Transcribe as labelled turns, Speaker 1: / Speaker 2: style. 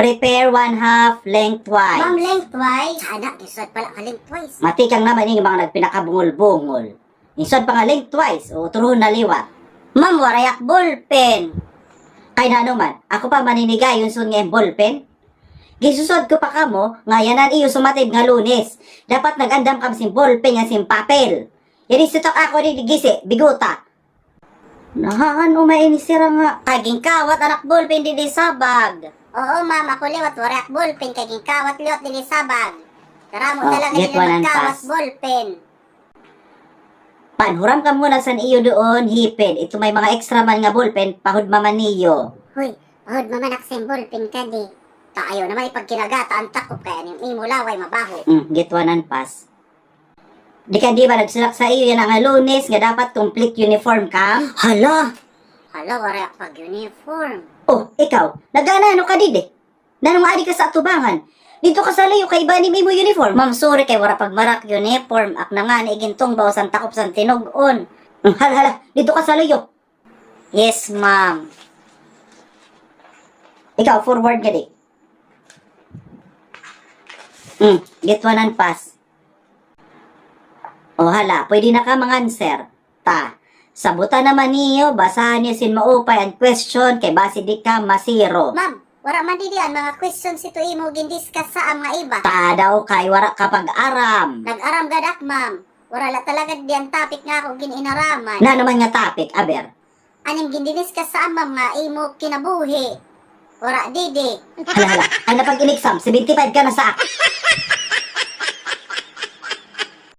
Speaker 1: Prepare 1/2 lengthwise.
Speaker 2: Ma'am, lengthwise. Anak, isod pala ka lengthwise.
Speaker 1: Matikang naman yung mga nagpinakabungol-bungol. Isod pa nga lengthwise o turuhon na liwat. Ma'am, warayak ballpen. Kay na naman, ako pa maninigay yung sun nga ballpen. Gisusod ko pa kamo, nga yanan iyo sumatid nga Lunes. Dapat nagandam kam sin ballpen nga sin papel. Yan isutok ako ni gisi, biguta. Nahaan umainisira nga. Kaging kawat anak ballpen di sabag.
Speaker 2: Oo, ma'am, ako liwat warayak ballpen kay kawat liwat dili sabag. Karamo
Speaker 1: Oh,
Speaker 2: talaga
Speaker 1: get
Speaker 2: nila
Speaker 1: one and
Speaker 2: magkawas
Speaker 1: pass.
Speaker 2: ballpen.
Speaker 1: Panhuram ka muna san iyo doon, hipid. Ito may mga extra man nga ballpen, pahud maman niyo.
Speaker 2: Hoy, pahod mamanak sa ballpen ka di. Kaayo naman ipagkinagata ang takop kaya ni imo laway mabaho.
Speaker 1: Get one and pass. Di ka di ba nagsulak sa iyo yan ang Lunes nga dapat complete uniform ka? Hala!
Speaker 2: Hala, warayak pag uniform.
Speaker 1: Oh, ikaw, nag-ano ka dide? Nanong adi ka sa atubangan? Dito ka sa layo kay iba ni mo uniform. Ma'am, sorry kay wara pagmarak uniform. Ak na nga ni igintong baw san takop san tinog-on. Hala, dito ka sa layo. Yes, ma'am. Ikaw, forward ka di. Get one and pass. O hala, pwede na ka mang-answer. Ta, sabutan naman niyo, basahan niyo sin maupay ang question kay basi di ka masiro.
Speaker 2: Ma'am, wara man didi ang mga questions ito imo gindiskas sa mga iba.
Speaker 1: Ta daw kay wara kapag aram.
Speaker 2: Nag-aram gadak, ma'am. Wala la talaga di ang topic nga ako gininaraman.
Speaker 1: Na naman nga topic, aber.
Speaker 2: Aning gindiniskas sa amam nga imo kinabuhi. Wara didi.
Speaker 1: Hala, ang napag-in-exam, 75 ka na sa